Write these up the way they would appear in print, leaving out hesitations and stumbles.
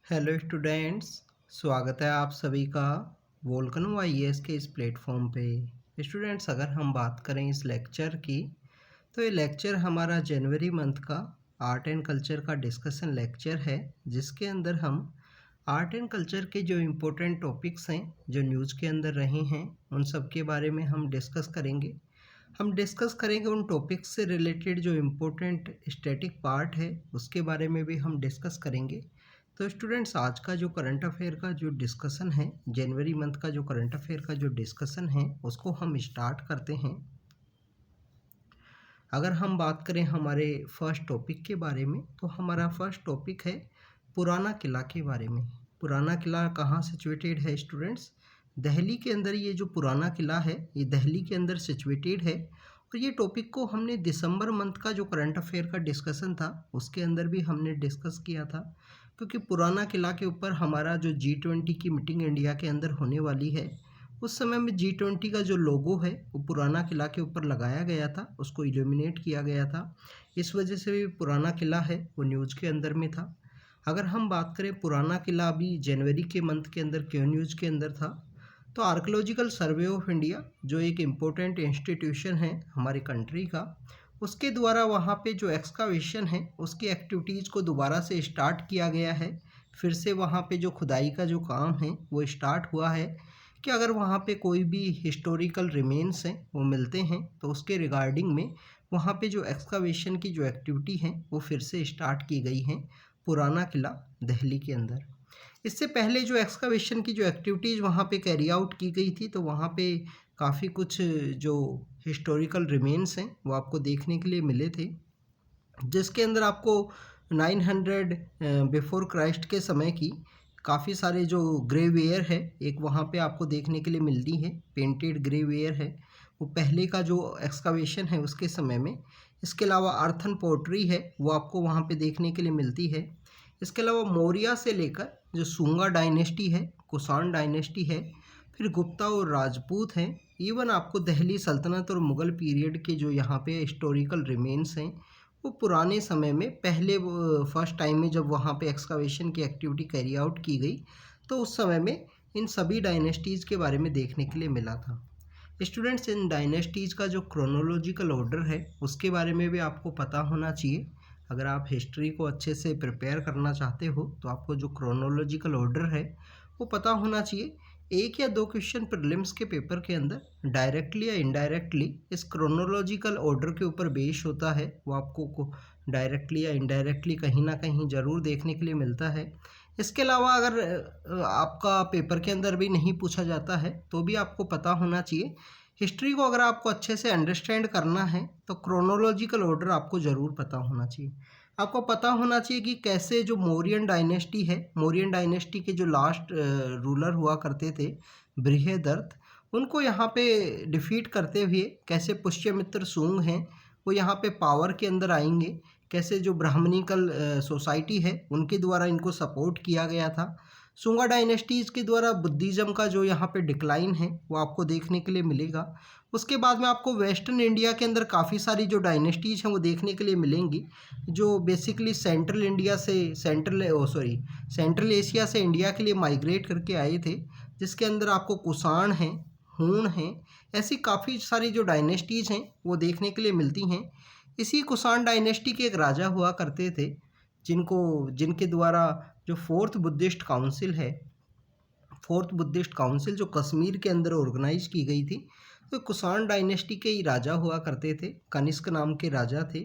Hello students. स्वागत है आप सभी का वोल्कनो आईएएस के इस प्लेटफॉर्म पे। स्टूडेंट्स, अगर हम बात करें इस लेक्चर की, तो ये लेक्चर हमारा जनवरी मंथ का आर्ट एंड कल्चर का डिस्कशन लेक्चर है, जिसके अंदर हम आर्ट एंड कल्चर के जो इम्पोर्टेंट टॉपिक्स हैं जो न्यूज़ के अंदर रहे हैं उन सब के बारे में हम डिस्कस करेंगे। हम डिस्कस करेंगे उन टॉपिक्स से रिलेटेड जो इम्पोर्टेंट स्टैटिक पार्ट है उसके बारे में भी हम डिस्कस करेंगे। तो स्टूडेंट्स, आज का जो करंट अफेयर का जो डिस्कशन है, जनवरी मंथ का जो करंट अफेयर का जो डिस्कशन है उसको हम स्टार्ट करते हैं। अगर हम बात करें हमारे फर्स्ट टॉपिक के बारे में, तो हमारा फर्स्ट टॉपिक है पुराना किला के बारे में। पुराना किला कहाँ सिचुएटेड है स्टूडेंट्स? दिल्ली के अंदर ये जो पुराना किला है ये दिल्ली के अंदर सिचुएटेड है। और ये टॉपिक को हमने दिसंबर मंथ का जो करंट अफेयर का डिस्कशन था उसके अंदर भी हमने डिस्कस किया था, क्योंकि पुराना किला के ऊपर हमारा जो G20 की मीटिंग इंडिया के अंदर होने वाली है, उस समय में G20 का जो लोगो है वो पुराना किला के ऊपर लगाया गया था, उसको इल्यूमिनेट किया गया था। इस वजह से भी पुराना किला है वो न्यूज़ के अंदर में था। अगर हम बात करें पुराना किला अभी जनवरी के मंथ के अंदर क्यों न्यूज़ के अंदर था, तो आर्कियोलॉजिकल सर्वे ऑफ इंडिया जो एक इम्पोर्टेंट इंस्टीट्यूशन है हमारी कंट्री का, उसके द्वारा वहाँ पे जो एक्सकावेशन है उसकी एक्टिविटीज़ को दोबारा से स्टार्ट किया गया है। फिर से वहाँ पे जो खुदाई का जो काम है वो स्टार्ट हुआ है कि अगर वहाँ पे कोई भी हिस्टोरिकल रिमेन्स हैं वो मिलते हैं तो उसके रिगार्डिंग में वहाँ पे जो एक्सकावेशन की जो एक्टिविटी है वो फिर से स्टार्ट की गई है पुराना किला दिल्ली के अंदर। इससे पहले जो एक्सकावेशन की जो एक्टिविटीज़ वहाँ पे कैरी आउट की गई थी, तो वहाँ पे काफ़ी कुछ जो हिस्टोरिकल रिमेन्स हैं वो आपको देखने के लिए मिले थे, जिसके अंदर आपको 900 बिफोर क्राइस्ट के समय की काफ़ी सारे जो ग्रेवेयर है एक वहाँ पे आपको देखने के लिए मिलती है, पेंटेड ग्रेवेयर है वो पहले का जो एक्सकावेशन है उसके समय में। इसके अलावा अर्थन पोट्री है वो आपको वहाँ पे देखने के लिए मिलती है। इसके अलावा मौर्य से लेकर जो सुंगा डायनेस्टी है, कुषाण डायनेस्टी है, फिर गुप्ता और राजपूत हैं, इवन आपको दिल्ली सल्तनत और मुग़ल पीरियड के जो यहाँ पे हिस्टोरिकल रिमेन्स हैं वो पुराने समय में पहले फर्स्ट टाइम में जब वहाँ पे एक्सकावेशन की एक्टिविटी कैरी आउट की गई तो उस समय में इन सभी डायनेस्टीज़ के बारे में देखने के लिए मिला था। स्टूडेंट्स, इन डायनेस्टीज़ का जो क्रोनोलॉजिकल ऑर्डर है उसके बारे में भी आपको पता होना चाहिए। अगर आप हिस्ट्री को अच्छे से प्रिपेयर करना चाहते हो तो आपको जो क्रोनोलॉजिकल ऑर्डर है वो पता होना चाहिए। एक या दो क्वेश्चन प्रीलिम्स के पेपर के अंदर डायरेक्टली या इनडायरेक्टली इस क्रोनोलॉजिकल ऑर्डर के ऊपर बेस होता है, वो आपको डायरेक्टली या इनडायरेक्टली कहीं ना कहीं ज़रूर देखने के लिए मिलता है। इसके अलावा अगर आपका पेपर के अंदर भी नहीं पूछा जाता है तो भी आपको पता होना चाहिए, हिस्ट्री को अगर आपको अच्छे से अंडरस्टैंड करना है तो क्रोनोलॉजिकल ऑर्डर आपको ज़रूर पता होना चाहिए। आपको पता होना चाहिए कि कैसे जो मौर्यन डायनेस्टी है, मौर्यन डायनेस्टी के जो लास्ट रूलर हुआ करते थे बृहदर्थ, उनको यहाँ पे डिफीट करते हुए कैसे पुष्यमित्र सुंग हैं वो यहाँ पे पावर के अंदर आएंगे, कैसे जो ब्राह्मणिकल सोसाइटी है उनके द्वारा इनको सपोर्ट किया गया था। सुंगा डायनेस्टीज़ के द्वारा बुद्धिज़्म का जो यहाँ पे डिक्लाइन है वो आपको देखने के लिए मिलेगा। उसके बाद में आपको वेस्टर्न इंडिया के अंदर काफ़ी सारी जो डायनेस्टीज़ हैं वो देखने के लिए मिलेंगी, जो बेसिकली सेंट्रल इंडिया से सेंट्रल एशिया से इंडिया के लिए माइग्रेट करके आए थे, जिसके अंदर आपको कुषाण हैं, हूण हैं, ऐसी काफ़ी सारी जो डायनेस्टीज़ हैं वो देखने के लिए मिलती हैं। इसी कुषाण डायनेस्टी के एक राजा हुआ करते थे जिनके द्वारा जो फोर्थ बुद्धिस्ट काउंसिल जो कश्मीर के अंदर ऑर्गेनाइज की गई थी, तो कुषाण डायनेस्टी के ही राजा हुआ करते थे, कनिष्क नाम के राजा थे।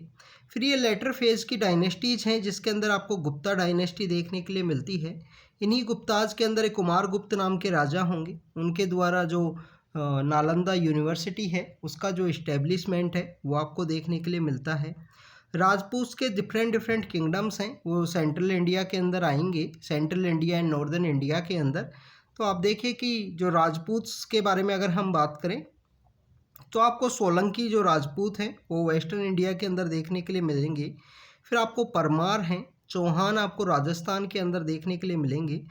फिर ये लेटर फेज की डायनेस्टीज हैं जिसके अंदर आपको गुप्ता डायनेस्टी देखने के लिए मिलती है। इन्हीं गुप्ताज के अंदर एक कुमार गुप्त नाम के राजा होंगे, उनके द्वारा जो नालंदा यूनिवर्सिटी है उसका जो इस्टेब्लिशमेंट है वो आपको देखने के लिए मिलता है। राजपूत के डिफरेंट डिफरेंट किंगडम्स हैं वो सेंट्रल इंडिया के अंदर आएंगे, central India and northern India के अंदर। तो आप देखिए कि जो राजपूत्स के बारे में अगर हम बात करें तो आपको सोलंकी जो राजपूत हैं वो वेस्टर्न इंडिया के अंदर देखने के लिए मिलेंगे। फिर आपको परमार हैं, चौहान आपको राजस्थान के अंदर देखने के लिए मिलेंगे।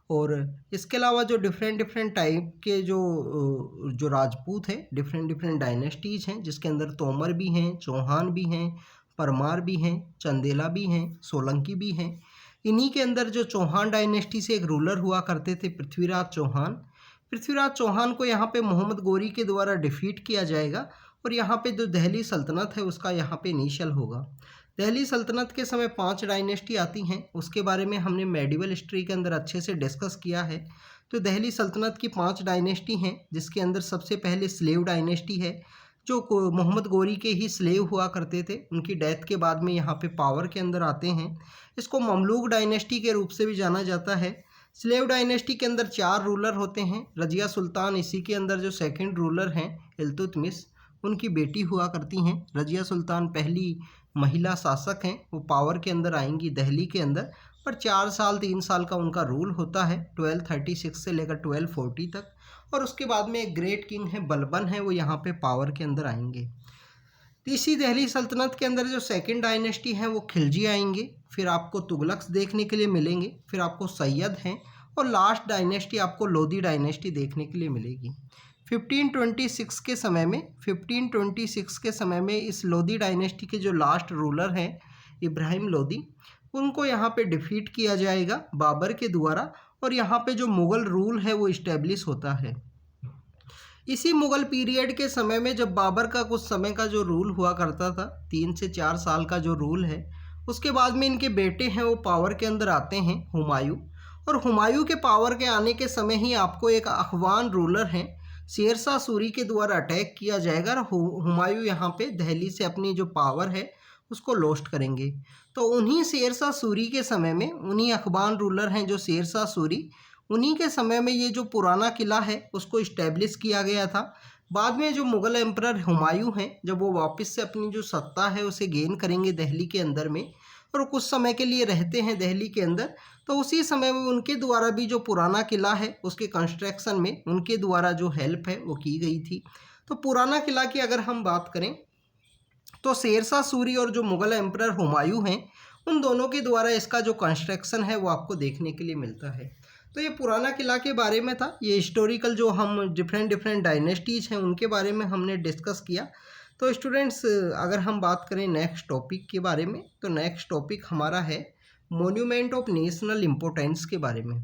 और इसके अलावा जो डिफरेंट डिफरेंट टाइप के जो राजपूत हैं, डिफरेंट डिफरेंट डायनेस्टीज़ हैं जिसके अंदर तोमर भी हैं, चौहान भी हैं, परमार भी हैं, चंदेला भी हैं, सोलंकी भी हैं। इन्हीं के अंदर जो चौहान डायनेस्टी से एक रूलर हुआ करते थे पृथ्वीराज चौहान। पृथ्वीराज चौहान को यहाँ पे मोहम्मद गोरी के द्वारा डिफीट किया जाएगा और यहाँ पे जो दिल्ली सल्तनत है उसका यहाँ पे इनिशियल होगा। दिल्ली सल्तनत के समय 5 डायनेस्टी आती हैं, उसके बारे में हमने मेडिवल हिस्ट्री के अंदर अच्छे से डिस्कस किया है। तो दिल्ली सल्तनत की 5 डायनेस्टी हैं, जिसके अंदर सबसे पहले स्लेव डायनेस्टी है, जो मोहम्मद गोरी के ही स्लेव हुआ करते थे। उनकी डेथ के बाद में यहाँ पे पावर के अंदर आते हैं। इसको ममलूक डायनेस्टी के रूप से भी जाना जाता है। स्लेव डायनेस्टी के अंदर 4 रूलर होते हैं। रजिया सुल्तान इसी के अंदर जो सेकंड रूलर हैं इल्तुतमिश, उनकी बेटी हुआ करती हैं। रजिया सुल्तान पहली महिला शासक हैं, वो पावर के अंदर आएंगी दिल्ली के अंदर, पर 4 साल 3 साल का उनका रूल होता है 1236 से लेकर 1240 तक। और उसके बाद में एक ग्रेट किंग है बलबन है, वो यहाँ पे पावर के अंदर आएंगे। इसी दिल्ली सल्तनत के अंदर जो सेकंड डायनेस्टी है वो खिलजी आएंगे, फिर आपको तुगलक्स देखने के लिए मिलेंगे, फिर आपको सैयद हैं, और लास्ट डायनेस्टी आपको लोधी डायनेस्टी देखने के लिए मिलेगी। 1526 के समय में इस लोधी डायनेस्टी के जो लास्ट रूलर हैं इब्राहिम लोधी, उनको यहाँ पे डिफीट किया जाएगा बाबर के द्वारा, और यहाँ पे जो मुग़ल रूल है वो इस्टेब्लिश होता है। इसी मुग़ल पीरियड के समय में जब बाबर का कुछ समय का जो रूल हुआ करता था, 3 से 4 साल का जो रूल है, उसके बाद में इनके बेटे हैं वो पावर के अंदर आते हैं, हुमायूं। और हुमायूं के पावर के आने के समय ही आपको एक अफ़गान रूलर हैं शेरशाह सूरी के द्वारा अटैक किया जाएगा, और हुमायूं यहाँ पे दिल्ली से अपनी जो पावर है उसको लॉस्ट करेंगे। तो उन्हीं शेरशाह सूरी के समय में, उन्हीं अफ़गान रूलर हैं जो शेरशाह सूरी, उन्हीं के समय में ये जो पुराना किला है उसको इस्टेब्लिश किया गया था। बाद में जो मुग़ल एम्परर हुमायूं हैं, जब वो वापस से अपनी जो सत्ता है उसे गेन करेंगे दिल्ली के अंदर में, और कुछ समय के लिए रहते हैं दिल्ली के अंदर, तो उसी समय में उनके द्वारा भी जो पुराना किला है उसके कंस्ट्रक्शन में उनके द्वारा जो हेल्प है वो की गई थी। तो पुराना किला की अगर हम बात करें तो शेरशाह सूरी और जो मुग़ल एम्परर हुमायूं हैं, उन दोनों के द्वारा इसका जो कंस्ट्रक्शन है वो आपको देखने के लिए मिलता है। तो ये पुराना किला के बारे में था। ये हिस्टोरिकल जो हम डिफरेंट डायनेस्टीज़ हैं उनके बारे में हमने डिस्कस किया। तो स्टूडेंट्स, अगर हम बात करें नेक्स्ट टॉपिक के बारे में, तो नेक्स्ट टॉपिक हमारा है मोन्यूमेंट ऑफ नेशनल इम्पोर्टेंस के बारे में।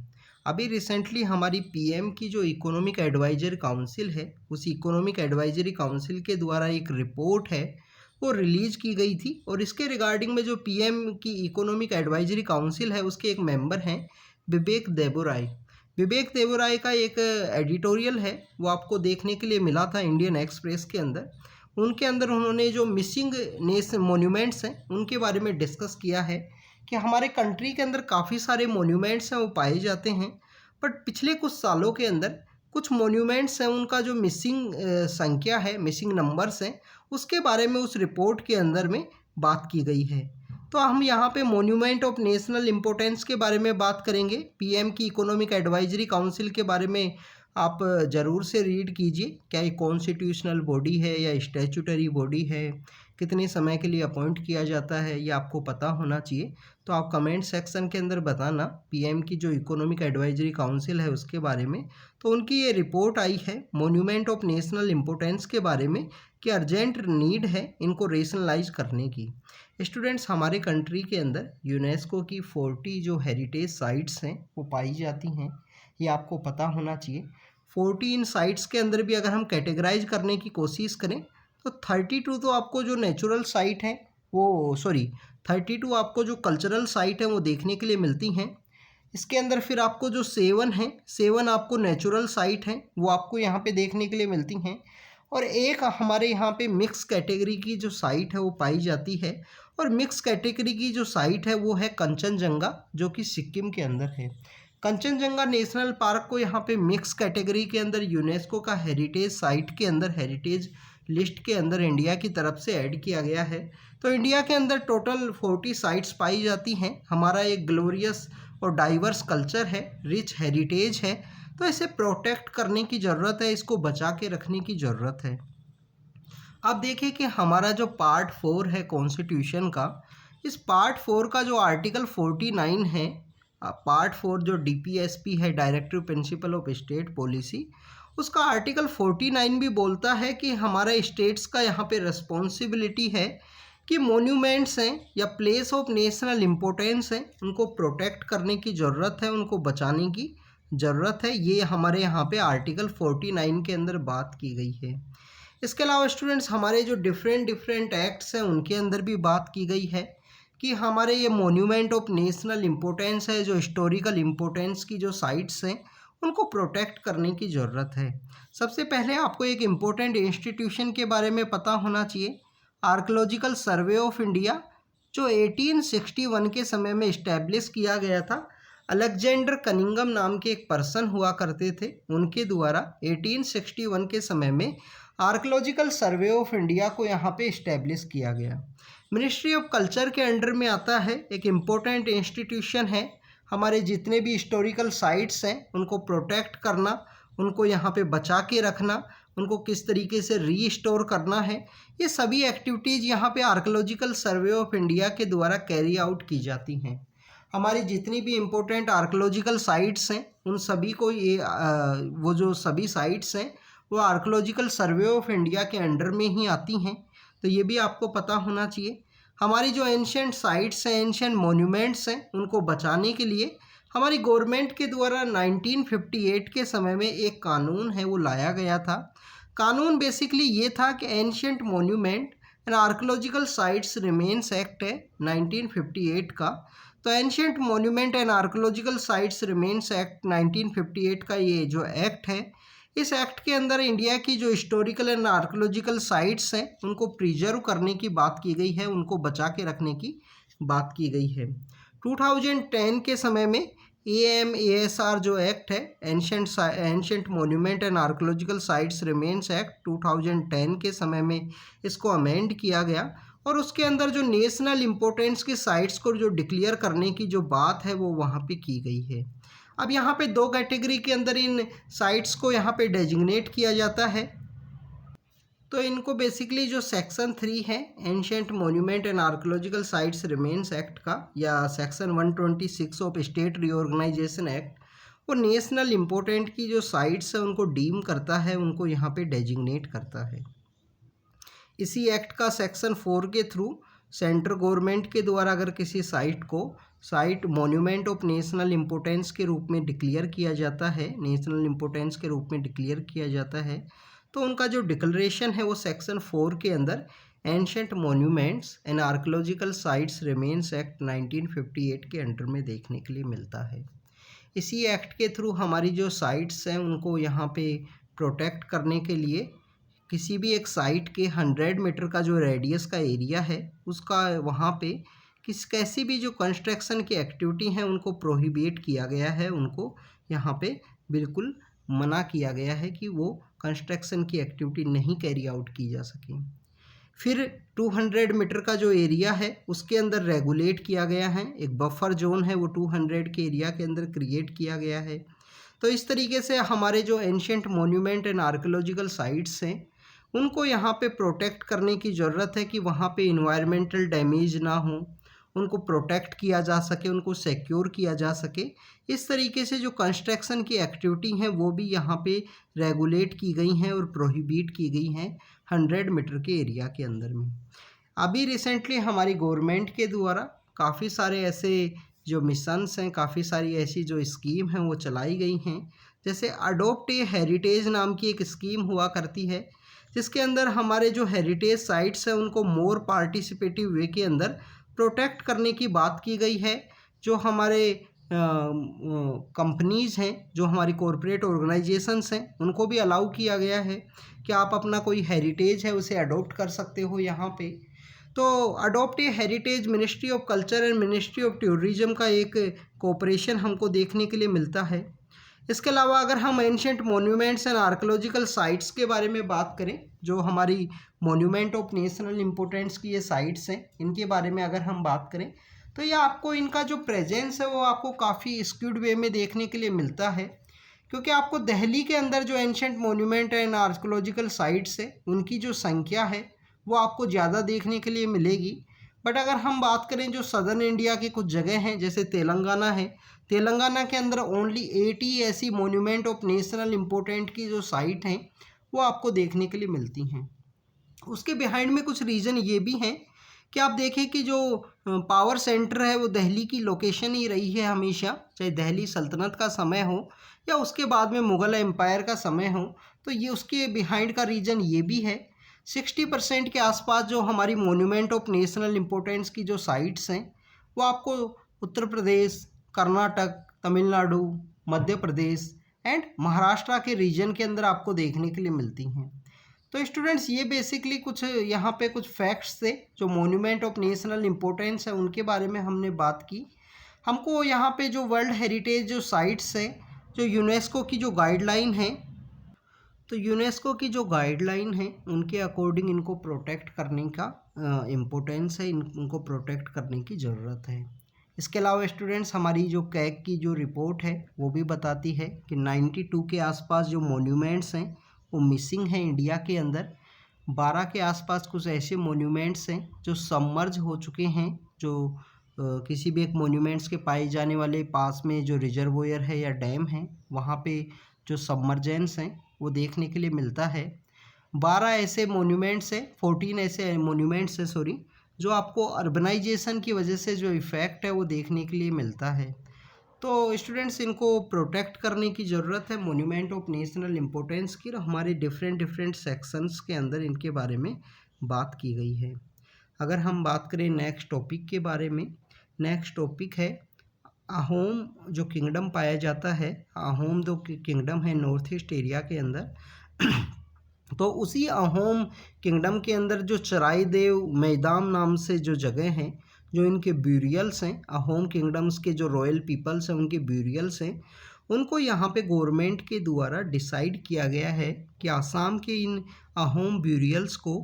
अभी रिसेंटली हमारी पीएम की जो इकोनॉमिक एडवाइजरी काउंसिल है, उस इकोनॉमिक एडवाइजरी काउंसिल के द्वारा एक रिपोर्ट है वो रिलीज़ की गई थी, और इसके रिगार्डिंग में जो पीएम की इकोनॉमिक एडवाइजरी काउंसिल है उसके एक मेंबर हैं विवेक देबोराय। विवेक देबोराय का एक एडिटोरियल है वो आपको देखने के लिए मिला था इंडियन एक्सप्रेस के अंदर। उनके अंदर उन्होंने जो मिसिंग मोन्यूमेंट्स हैं उनके बारे में डिस्कस किया है कि हमारे कंट्री के अंदर काफ़ी सारे मोन्यूमेंट्स हैं वो पाए जाते हैं, बट पिछले कुछ सालों के अंदर कुछ मोन्यूमेंट्स हैं उनका जो मिसिंग संख्या है, मिसिंग नंबर्स हैं, उसके बारे में उस रिपोर्ट के अंदर में बात की गई है। तो हम यहाँ पे मोन्यूमेंट ऑफ नेशनल इम्पोर्टेंस के बारे में बात करेंगे। पीएम की इकोनॉमिक एडवाइजरी काउंसिल के बारे में आप ज़रूर से रीड कीजिए, क्या ये कॉन्स्टिट्यूशनल बॉडी है या स्टैट्यूटरी बॉडी है, कितने समय के लिए अपॉइंट किया जाता है, ये आपको पता होना चाहिए। तो आप कमेंट सेक्शन के अंदर बताना पीएम की जो इकोनॉमिक एडवाइजरी काउंसिल है उसके बारे में। तो उनकी ये रिपोर्ट आई है मोन्यूमेंट ऑफ नेशनल इम्पोर्टेंस के बारे में कि अर्जेंट नीड है इनको रेशनलाइज करने की। स्टूडेंट्स, हमारे कंट्री के अंदर यूनेस्को की 40 जो हेरिटेज साइट्स हैं वो पाई जाती हैं, ये आपको पता होना चाहिए। 40 इन साइट्स के अंदर भी अगर हम कैटेगराइज करने की कोशिश करें तो 32 तो आपको जो नेचुरल साइट है वो 32 आपको जो कल्चरल साइट है वो देखने के लिए मिलती हैं। इसके अंदर फिर आपको जो 7 आपको नेचुरल साइट हैं वो आपको यहाँ पे देखने के लिए मिलती हैं, और एक हमारे यहाँ पे मिक्स कैटेगरी की जो साइट है वो पाई जाती है, और मिक्स कैटेगरी की जो साइट है वो है कंचनजंगा, जो कि सिक्किम के अंदर है। कंचनजंगा नेशनल पार्क को यहाँ पे मिक्स कैटेगरी के अंदर यूनेस्को का हेरिटेज साइट के अंदर, हेरिटेज लिस्ट के अंदर इंडिया की तरफ से ऐड किया गया है। तो इंडिया के अंदर टोटल 40 साइट्स पाई जाती हैं। हमारा एक ग्लोरियस और डाइवर्स कल्चर है, रिच हेरिटेज है, तो इसे प्रोटेक्ट करने की ज़रूरत है, इसको बचा के रखने की ज़रूरत है। अब देखिए कि हमारा जो पार्ट 4 है कॉन्स्टिट्यूशन का, इस पार्ट 4 का जो आर्टिकल 49 है, पार्ट 4 जो डीपीएसपी है, directive principle of state policy, उसका आर्टिकल 49 भी बोलता है कि हमारे स्टेट्स का यहाँ पे रिस्पॉन्सिबिलिटी है कि मोन्यूमेंट्स हैं या प्लेस ऑफ नेशनल इम्पोर्टेंस हैं, उनको प्रोटेक्ट करने की ज़रूरत है, उनको बचाने की ज़रूरत है। ये हमारे यहाँ पे आर्टिकल 49 के अंदर बात की गई है। इसके अलावा स्टूडेंट्स हमारे जो डिफरेंट डिफरेंट एक्ट्स हैं उनके अंदर भी बात की गई है कि हमारे ये मोन्यूमेंट ऑफ नेशनल इम्पोर्टेंस है, जो हिस्टोरिकल इम्पोर्टेंस की जो साइट्स हैं उनको प्रोटेक्ट करने की ज़रूरत है। सबसे पहले आपको एक इम्पोर्टेंट इंस्टीट्यूशन के बारे में पता होना चाहिए, आर्कियोलॉजिकल सर्वे ऑफ इंडिया, जो 1861 के समय में इस्टेब्लिश किया गया था। अलेक्जेंडर कनिंगम नाम के एक पर्सन हुआ करते थे, उनके द्वारा 1861 के समय में आर्कियोलॉजिकल सर्वे ऑफ इंडिया को यहाँ पे इस्टेब्लिश किया गया। मिनिस्ट्री ऑफ कल्चर के अंडर में आता है, एक इम्पोर्टेंट इंस्टीट्यूशन है। हमारे जितने भी हिस्टोरिकल साइट्स हैं उनको प्रोटेक्ट करना, उनको यहाँ पे बचा के रखना, उनको किस तरीके से रीस्टोर करना है, ये सभी एक्टिविटीज़ यहाँ पे आर्कियोलॉजिकल सर्वे ऑफ इंडिया के द्वारा कैरी आउट की जाती हैं। हमारी जितनी भी इम्पोर्टेंट आर्कियोलॉजिकल साइट्स हैं उन सभी को ये वो जो सभी साइट्स हैं वो आर्कियोलॉजिकल सर्वे ऑफ इंडिया के अंडर में ही आती हैं, तो ये भी आपको पता होना चाहिए। हमारी जो एंशिएंट साइट्स हैं, एंशिएंट मोन्यूमेंट्स हैं, उनको बचाने के लिए हमारी गवर्नमेंट के द्वारा 1958 के समय में एक कानून है वो लाया गया था। कानून बेसिकली ये था कि ancient monument and archaeological sites remains act है 1958 का। तो ancient monument and archaeological sites remains act 1958 का ये जो एक्ट है, इस एक्ट के अंदर इंडिया की जो हिस्टोरिकल एंड आर्कियोलॉजिकल साइट्स हैं उनको प्रिजर्व करने की बात की गई है, उनको बचा के रखने की बात की गई है। 2010 के समय में AMASR जो एक्ट है, ancient monument and archaeological sites remains act 2010 के समय में इसको अमेंड किया गया और उसके अंदर जो नेशनल इम्पोर्टेंस की साइट्स को जो डिक्लेयर करने की जो बात है वो वहाँ पे की गई है। अब यहाँ पे दो कैटेगरी के अंदर इन साइट्स को यहाँ पे डेजिग्नेट किया जाता है। तो इनको बेसिकली जो सेक्शन 3 है ancient monument and archaeological sites remains act का, या section 126 of state reorganisation act, वो नेशनल इम्पोर्टेंट की जो साइट्स है उनको डीम करता है, उनको यहाँ पे डेजिग्नेट करता है। इसी एक्ट का सेक्शन 4 के थ्रू सेंट्रल गवर्नमेंट के द्वारा अगर किसी site monument of national importance के रूप में डिक्लेयर किया जाता है, नेशनल इम्पोर्टेंस के रूप में डिक्लेयर किया जाता है, तो उनका जो डिक्लेरेशन है वो सेक्शन 4 के अंदर ancient monuments and archaeological sites remains act 1958 के अंडर में देखने के लिए मिलता है। इसी एक्ट के थ्रू हमारी जो साइट्स हैं उनको यहाँ पे प्रोटेक्ट करने के लिए किसी भी एक साइट के 100 मीटर का जो रेडियस का एरिया है उसका वहाँ पे कैसी भी जो कंस्ट्रक्शन की एक्टिविटी हैं उनको प्रोहिबिट किया गया है, उनको यहाँ पे बिल्कुल मना किया गया है कि वो कंस्ट्रक्शन की एक्टिविटी नहीं कैरी आउट की जा सके। फिर 200 मीटर का जो एरिया है उसके अंदर रेगुलेट किया गया है, एक बफर जोन है वो 200 के एरिया के अंदर क्रिएट किया गया है। तो इस तरीके से हमारे जो ancient monument and archaeological sites हैं उनको यहाँ पे प्रोटेक्ट करने की ज़रूरत है कि वहाँ पे इन्वायरमेंटल डैमेज ना हो, उनको प्रोटेक्ट किया जा सके, उनको सिक्योर किया जा सके। इस तरीके से जो कंस्ट्रक्शन की एक्टिविटी हैं वो भी यहाँ पे रेगुलेट की गई हैं और प्रोहिबिट की गई हैं 100 मीटर के एरिया के अंदर में। अभी रिसेंटली हमारी गवर्नमेंट के द्वारा काफ़ी सारे ऐसे जो मिशंस हैं, काफ़ी सारी ऐसी जो स्कीम हैं वो चलाई गई हैं। जैसे अडोप्ट ए हेरिटेज नाम की एक स्कीम हुआ करती है, जिसके अंदर हमारे जो हेरिटेज साइट्स हैं उनको मोर पार्टिसिपेटिव वे के अंदर प्रोटेक्ट करने की बात की गई है। जो हमारे कंपनीज़ हैं, जो हमारी कॉरपोरेट ऑर्गेनाइजेशंस हैं, उनको भी अलाउ किया गया है कि आप अपना कोई हेरिटेज है उसे अडॉप्ट कर सकते हो यहाँ पे। तो adopt a heritage ministry of culture and ministry of tourism का एक कोऑपरेशन हमको देखने के लिए मिलता है। इसके अलावा अगर हम ancient monuments and archaeological sites के बारे में बात करें, जो हमारी मोन्यूमेंट ऑफ नेशनल इम्पोर्टेंस की ये साइट्स हैं, इनके बारे में अगर हम बात करें तो ये आपको इनका जो प्रेजेंस है वो आपको काफ़ी स्क्यूड वे में देखने के लिए मिलता है, क्योंकि आपको दिल्ली के अंदर जो ancient monument and archaeological sites है उनकी जो संख्या है वो आपको ज़्यादा देखने के लिए मिलेगी। बट अगर हम बात करें जो सदर्न इंडिया की कुछ जगह हैं, जैसे तेलंगाना है, तेलंगाना के अंदर ओनली 80 ऐसी मोन्यूमेंट ऑफ नेशनल इम्पोर्टेंट की जो साइट हैं वो आपको देखने के लिए मिलती हैं। उसके बिहाइंड में कुछ रीज़न ये भी हैं कि आप देखें कि जो पावर सेंटर है वो दिल्ली की लोकेशन ही रही है हमेशा, चाहे दिल्ली सल्तनत का समय हो या उसके बाद में मुग़ल एम्पायर का समय हो। तो ये उसके बिहाइंड का रीज़न ये भी है। 60% के आसपास जो हमारी मोन्यूमेंट ऑफ नेशनल इम्पोर्टेंस की जो साइट्स हैं वो आपको उत्तर प्रदेश, कर्नाटक, तमिलनाडु, मध्य प्रदेश एंड महाराष्ट्र के रीजन के अंदर आपको देखने के लिए मिलती हैं। तो स्टूडेंट्स ये बेसिकली कुछ यहाँ पे कुछ फैक्ट्स थे जो मोन्यूमेंट ऑफ नेशनल इम्पोर्टेंस है उनके बारे में हमने बात की। हमको यहाँ पे जो वर्ल्ड हेरिटेज जो साइट्स हैं, जो यूनेस्को की जो गाइडलाइन है, तो यूनेस्को की जो गाइडलाइन है उनके अकॉर्डिंग इनको प्रोटेक्ट करने का इम्पोर्टेंस है, इनको प्रोटेक्ट करने की ज़रूरत है। इसके अलावा स्टूडेंट्स हमारी जो कैग की जो रिपोर्ट है वो भी बताती है कि 92 के आसपास जो मोन्यूमेंट्स हैं वो मिसिंग हैं इंडिया के अंदर। 12 के आसपास कुछ ऐसे मोन्यूमेंट्स हैं जो सबमर्ज हो चुके हैं, जो किसी भी एक मोन्यूमेंट्स के पाए जाने वाले पास में जो रिजर्वोयर है या डैम है वहाँ पे जो सबमर्जेंस हैं वो देखने के लिए मिलता है। 12 ऐसे मोन्यूमेंट्स हैं, 14 ऐसे मोन्यूमेंट्स हैं सॉरी, जो आपको अर्बनाइजेशन की वजह से जो इफ़ेक्ट है वो देखने के लिए मिलता है। तो स्टूडेंट्स इनको प्रोटेक्ट करने की ज़रूरत है, मोन्यूमेंट ऑफ नेशनल इम्पोर्टेंस की, और हमारे डिफरेंट सेक्शंस के अंदर इनके बारे में बात की गई है। अगर हम बात करें नेक्स्ट टॉपिक के बारे में, नेक्स्ट टॉपिक है अहोम जो किंगडम पाया जाता है। अहोम जो किंगडम है नॉर्थ ईस्ट एरिया के अंदर तो उसी अहोम किंगडम के अंदर जो चराई देव मैदान नाम से जो जगह हैं, जो इनके ब्यूरियल्स हैं, अहोम किंगडम्स के जो रॉयल पीपल्स हैं उनके ब्यूरियल्स हैं, उनको यहाँ पे गवर्नमेंट के द्वारा डिसाइड किया गया है कि आसाम के इन अहोम ब्यूरियल्स को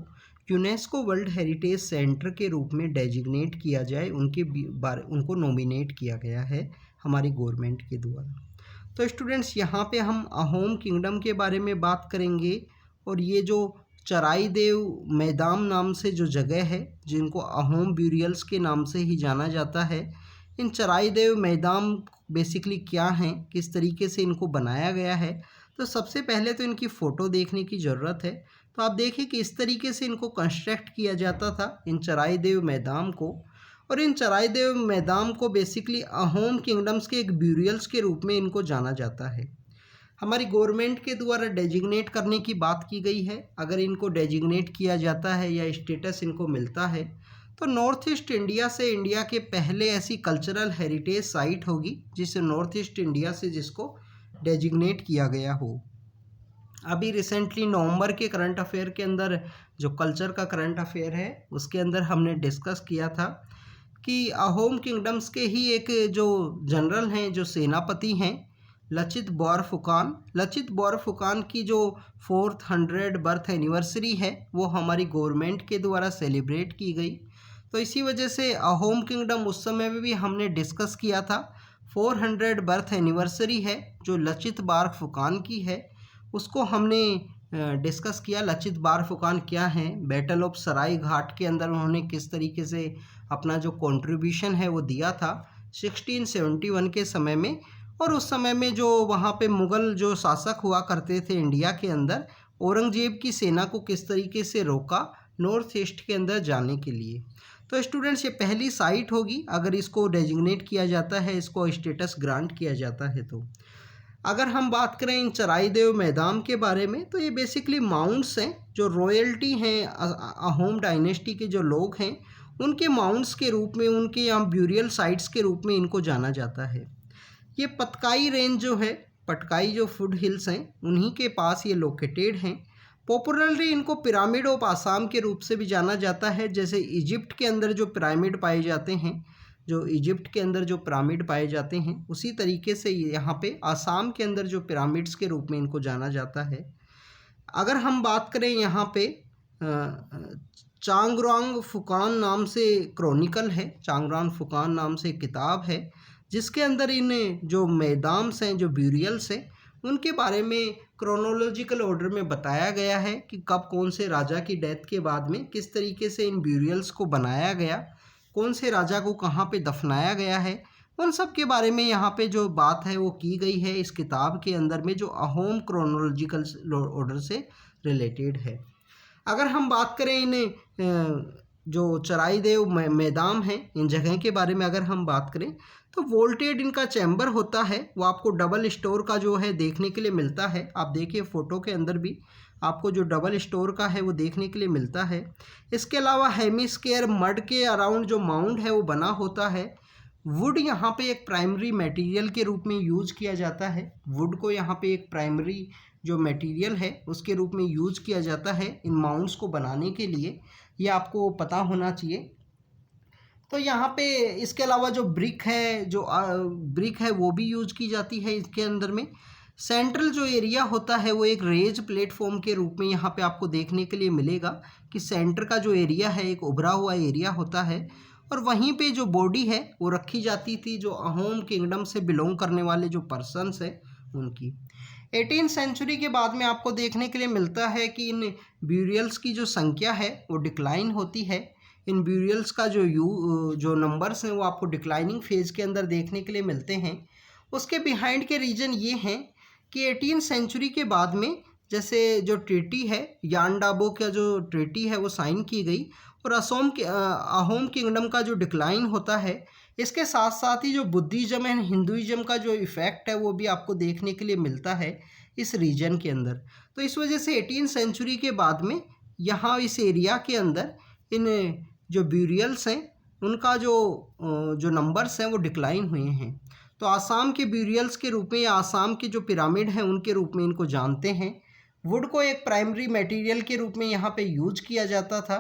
यूनेस्को वर्ल्ड हेरिटेज सेंटर के रूप में डेजिग्नेट किया जाए। उनको नॉमिनेट किया गया है हमारी गवर्नमेंट के द्वारा। तो स्टूडेंट्स यहाँ पे हम अहोम किंगडम के बारे में बात करेंगे, और ये जो चराई देव मैदान नाम से जो जगह है जिनको अहोम ब्यूरियल्स के नाम से ही जाना जाता है, इन चराई देव मैदान बेसिकली क्या हैं, किस तरीके से इनको बनाया गया है, तो सबसे पहले तो इनकी फ़ोटो देखने की ज़रूरत है। तो आप देखिए कि इस तरीके से इनको कंस्ट्रक्ट किया जाता था इन चराई देव मैदान को, और इन चराई देव मैदान को बेसिकली अहोम किंगडम्स के एक ब्यूरियल्स के रूप में इनको जाना जाता है। हमारी गवर्नमेंट के द्वारा डेजिग्नेट करने की बात की गई है। अगर इनको डेजिग्नेट किया जाता है या स्टेटस इनको मिलता है तो नॉर्थ ईस्ट इंडिया से इंडिया के पहले ऐसी कल्चरल हेरिटेज साइट होगी जिसे नॉर्थ ईस्ट इंडिया से जिसको डेजिग्नेट किया गया हो। अभी रिसेंटली नवंबर के करंट अफेयर के अंदर जो कल्चर का करंट अफेयर है उसके अंदर हमने डिस्कस किया था कि अहोम किंगडम्स के ही एक जो जनरल हैं, जो सेनापति हैं, लचित बोरफुकान, लचित बोरफुकान की जो 400 बर्थ एनिवर्सरी है वो हमारी गवर्नमेंट के द्वारा सेलिब्रेट की गई। तो इसी वजह से अहोम किंगडम उस समय में भी हमने डिस्कस किया था। 400 बर्थ एनिवर्सरी है जो लचित बोरफुकान की है, उसको हमने डिस्कस किया। लचित बोरफुकान क्या हैं, बैटल ऑफ सराय घाट के अंदर उन्होंने किस तरीके से अपना जो कंट्रीब्यूशन है वो दिया था 1671 के समय में, और उस समय में जो वहाँ पे मुग़ल जो शासक हुआ करते थे इंडिया के अंदर, औरंगजेब की सेना को किस तरीके से रोका नॉर्थ ईस्ट के अंदर जाने के लिए। तो स्टूडेंट्स ये पहली साइट होगी अगर इसको डेजिग्नेट किया जाता है, इसको स्टेटस ग्रांट किया जाता है। तो अगर हम बात करें इन चराई देव मैदान के बारे में, तो ये बेसिकली माउंट्स हैं जो रॉयल्टी हैं, अहोम डायनेस्टी के जो लोग हैं उनके माउंट्स के रूप में, उनके यहाँ ब्यूरियल साइट्स के रूप में इनको जाना जाता है। ये पतकाई रेंज जो है, पटकाई जो फुट हिल्स हैं उन्हीं के पास ये लोकेटेड हैं। पॉपुलरली इनको पिरामिड ऑफ आसाम के रूप से भी जाना जाता है। जैसे इजिप्ट के अंदर जो पिरामिड पाए जाते हैं, जो इजिप्ट के अंदर जो पिरामिड पाए जाते हैं, उसी तरीके से यहाँ पे आसाम के अंदर जो पिरामिड्स के रूप में इनको जाना जाता है। अगर हम बात करें यहाँ पे चांगरांग फुकान नाम से क्रॉनिकल है, चांगरांग फुकान नाम से किताब है जिसके अंदर इन जो मैदान्स हैं, जो ब्यूरियल्स हैं, उनके बारे में क्रोनोलॉजिकल ऑर्डर में बताया गया है कि कब कौन से राजा की डेथ के बाद में किस तरीके से इन ब्यूरियल्स को बनाया गया, कौन से राजा को कहाँ पे दफनाया गया है, उन सब के बारे में यहाँ पे जो बात है वो की गई है इस किताब के अंदर में, जो अहोम क्रोनोलॉजिकल ऑर्डर से रिलेटेड है। अगर हम बात करें इन जो चराई देव मैदान है, इन जगह के बारे में अगर हम बात करें तो वोल्टेड इनका चैम्बर होता है, वो आपको डबल स्टोर का जो है देखने के लिए मिलता है। आप देखिए फ़ोटो के अंदर भी आपको जो डबल स्टोर का है वो देखने के लिए मिलता है। इसके अलावा हेमिस्फीयर मड के अराउंड जो माउंट है वो बना होता है। वुड यहाँ पे एक प्राइमरी मटेरियल के रूप में यूज किया जाता है। वुड को यहाँ पे एक प्राइमरी जो मटेरियल है उसके रूप में यूज किया जाता है इन माउंट्स को बनाने के लिए, ये आपको पता होना चाहिए। तो यहाँ पे इसके अलावा जो ब्रिक है वो भी यूज की जाती है इसके अंदर में। सेंट्रल जो एरिया होता है वो एक रेज प्लेटफॉर्म के रूप में यहाँ पे आपको देखने के लिए मिलेगा कि सेंटर का जो एरिया है एक उभरा हुआ एरिया होता है, और वहीं पे जो बॉडी है वो रखी जाती थी जो अहोम किंगडम से बिलोंग करने वाले जो पर्सन्स हैं उनकी। 18th सेंचुरी के बाद में आपको देखने के लिए मिलता है कि इन ब्यूरियल्स की जो संख्या है वो डिक्लाइन होती है। इन ब्यूरियल्स का जो नंबर्स हैं वो आपको डिक्लाइनिंग फेज के अंदर देखने के लिए मिलते हैं। उसके बिहाइंड के रीजन ये हैं कि 18th सेंचुरी के बाद में जैसे जो ट्रीटी है, यानडाबो का जो ट्रीटी है वो साइन की गई, और अहोम किंगडम का जो डिक्लाइन होता है, इसके साथ साथ ही जो बुद्धिज़्म एंड हिंदुइज़्म का जो इफ़ेक्ट है वो भी आपको देखने के लिए मिलता है इस रीजन के अंदर। तो इस वजह से 18th सेंचुरी के बाद में यहाँ इस एरिया के अंदर इन जो ब्यूरियल्स हैं उनका जो नंबर्स हैं वो डिक्लाइन हुए हैं। तो आसाम के ब्यूरियल्स के रूप में या आसाम के जो पिरामिड हैं उनके रूप में इनको जानते हैं। वुड को एक प्राइमरी मटेरियल के रूप में यहाँ पे यूज किया जाता था,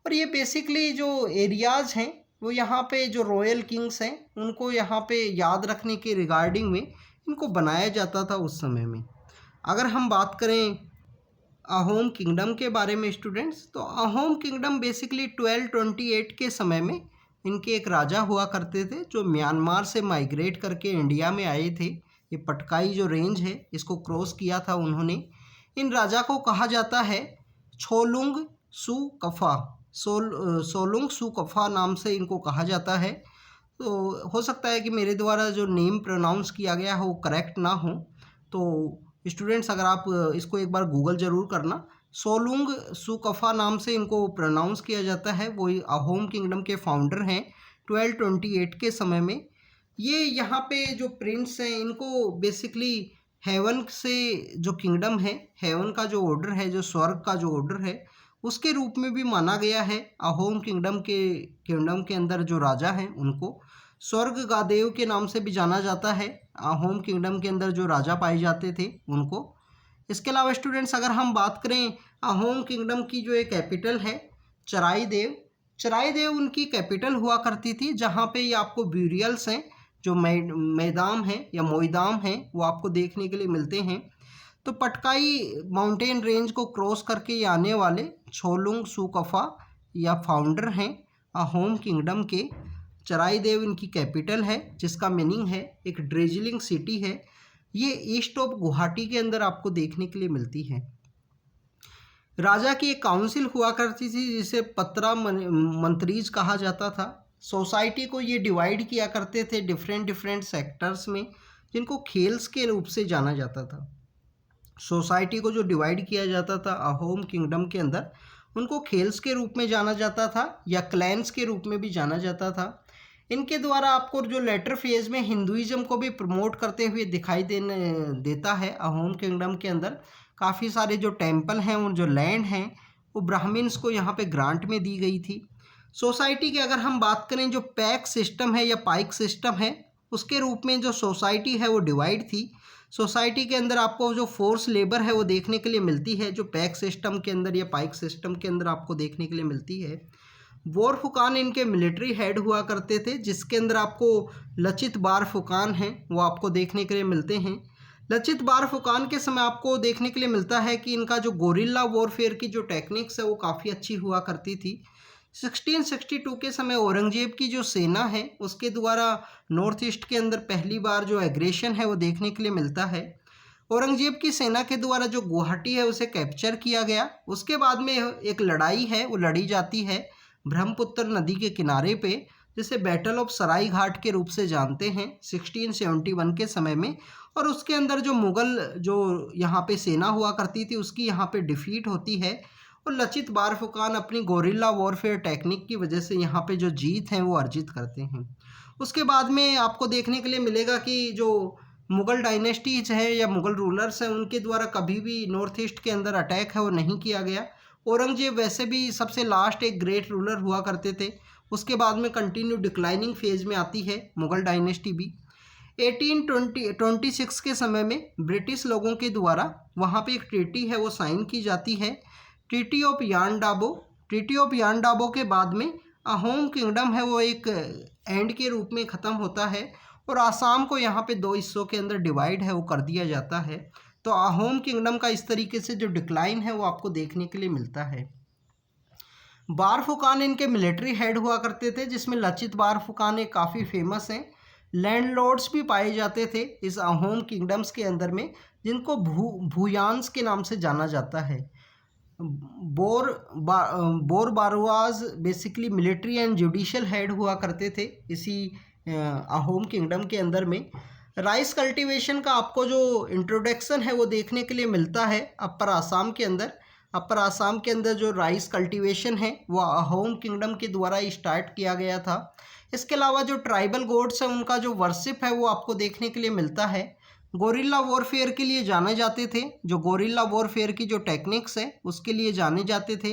और ये बेसिकली जो एरियाज़ हैं वो यहाँ पे जो रॉयल किंग्स हैं उनको यहाँ पे याद रखने के रिगार्डिंग में इनको बनाया जाता था उस समय में। अगर हम बात करें अहोम किंगडम के बारे में स्टूडेंट्स, तो अहोम किंगडम बेसिकली 1228 के समय में इनके एक राजा हुआ करते थे जो म्यांमार से माइग्रेट करके इंडिया में आए थे। ये पटकाई जो रेंज है इसको क्रॉस किया था उन्होंने। इन राजा को कहा जाता है छोलुंग सुकफा, सोलुंग सुकफा नाम से इनको कहा जाता है। तो हो सकता है कि मेरे द्वारा जो नेम प्रोनाउंस किया गया है वो करेक्ट ना हो, तो स्टूडेंट्स अगर आप इसको एक बार गूगल ज़रूर करना। सोलुंग सुकफा नाम से इनको प्रोनाउंस किया जाता है, वो अहोम किंगडम के फाउंडर हैं 1228 के समय में। ये यहाँ पे जो प्रिंस हैं इनको बेसिकली हेवन से जो किंगडम है, हेवन का जो ऑर्डर है, जो स्वर्ग का जो ऑर्डर है उसके रूप में भी माना गया है। अहोम किंगडम के अंदर जो राजा हैं उनको स्वर्ग गादेव के नाम से भी जाना जाता है। अहोम किंगडम के अंदर जो राजा पाए जाते थे उनको। इसके अलावा स्टूडेंट्स अगर हम बात करें अहोम किंगडम की जो एक कैपिटल है चराई देव उनकी कैपिटल हुआ करती थी, जहाँ पे ये आपको ब्यूरियल्स हैं जो मैदाम हैं या मोइदाम हैं वो आपको देखने के लिए मिलते हैं। तो पटकाई माउंटेन रेंज को क्रॉस करके ये आने वाले छोलुंग सुकफा या फाउंडर हैं अहोम किंगडम के। चराई देव इनकी कैपिटल है जिसका मीनिंग है एक ड्रेजिलिंग सिटी है। ये ईस्ट ऑफ गुवाहाटी के अंदर आपको देखने के लिए मिलती है। राजा की एक काउंसिल हुआ करती थी जिसे पत्रा मंत्रीज कहा जाता था। सोसाइटी को ये डिवाइड किया करते थे डिफरेंट सेक्टर्स में, जिनको खेल्स के रूप से जाना जाता था। सोसाइटी को जो डिवाइड किया जाता था अहोम किंगडम के अंदर, उनको खेल्स के रूप में जाना जाता था या क्लैंस के रूप में भी जाना जाता था। इनके द्वारा आपको जो लेटर फेज में हिंदुइज्म को भी प्रमोट करते हुए दिखाई देता है। अहोम किंगडम के अंदर काफ़ी सारे जो टेम्पल हैं और जो लैंड हैं वो ब्राह्मण्स को यहाँ पे ग्रांट में दी गई थी। सोसाइटी की अगर हम बात करें जो पैक सिस्टम है या पाइक सिस्टम है, उसके रूप में जो सोसाइटी है वो डिवाइड थी। सोसाइटी के अंदर आपको जो फोर्स लेबर है वो देखने के लिए मिलती है, जो पैक सिस्टम के अंदर या पाइक सिस्टम के अंदर आपको देखने के लिए मिलती है। बोर फुकान इनके मिलिट्री हेड हुआ करते थे, जिसके अंदर आपको लचित बार फुकान हैं वो आपको देखने के लिए मिलते हैं। लचित बार फुकान के समय आपको देखने के लिए मिलता है कि इनका जो गोरिल्ला वॉरफेयर की जो टेक्निक्स है वो काफ़ी अच्छी हुआ करती थी। 1662 के समय औरंगजेब की जो सेना है उसके द्वारा नॉर्थ ईस्ट के अंदर पहली बार जो एग्रेशन है वो देखने के लिए मिलता है। औरंगजेब की सेना के द्वारा जो गुवाहाटी है उसे कैप्चर किया गया। उसके बाद में एक लड़ाई है वो लड़ी जाती है ब्रह्मपुत्र नदी के किनारे पे, जिसे बैटल ऑफ सराय घाट के रूप से जानते हैं 1671 के समय में। और उसके अंदर जो मुग़ल जो यहाँ पे सेना हुआ करती थी उसकी यहाँ पे डिफीट होती है और लचित बारफुकान अपनी गोरिल्ला वॉरफेयर टेक्निक की वजह से यहाँ पे जो जीत है वो अर्जित करते हैं। उसके बाद में आपको देखने के लिए मिलेगा कि जो मुग़ल डायनेस्टीज है या मुग़ल रूलर्स हैं उनके द्वारा कभी भी नॉर्थ ईस्ट के अंदर अटैक है वो नहीं किया गया। औरंगजेब वैसे भी सबसे लास्ट एक ग्रेट रूलर हुआ करते थे। उसके बाद में कंटिन्यू डिक्लाइनिंग फेज में आती है मुग़ल डायनेस्टी भी। 1826 के समय में ब्रिटिश लोगों के द्वारा वहाँ पे एक ट्रीटी है वो साइन की जाती है, ट्रीटी ऑफ यानडाबो। ट्रीटी ऑफ यानडाबो के बाद में अहोम किंगडम है वो एक एंड के रूप में ख़त्म होता है और आसाम को यहाँ पे दो हिस्सों के अंदर डिवाइड है वो कर दिया जाता है। तो अहोम किंगडम का इस तरीके से जो डिक्लाइन है वो आपको देखने के लिए मिलता है। बारफुकान इनके मिलिट्री हेड हुआ करते थे, जिसमें लचित बारफुकान एक काफ़ी फेमस हैं। लैंडलॉर्ड्स भी पाए जाते थे इस अहोम किंगडम्स के अंदर में, जिनको भूयांस के नाम से जाना जाता है। बोरबारुआज basically military and judicial head हुआ करते थे इसी अहोम किंगडम के अंदर में। राइस कल्टीवेशन का आपको जो इंट्रोडक्शन है वो देखने के लिए मिलता है अपर आसाम के अंदर। अपर आसाम के अंदर जो राइस कल्टीवेशन है वो अहोम किंगडम के द्वारा ही स्टार्ट किया गया था। इसके अलावा जो ट्राइबल गॉड्स हैं उनका जो वर्शिप है वो आपको देखने के लिए मिलता है। गोरिल्ला वॉरफेयर के लिए जाने जाते थे, जो गोरिल्ला वॉरफेयर की जो टेक्निक्स है उसके लिए जाने जाते थे।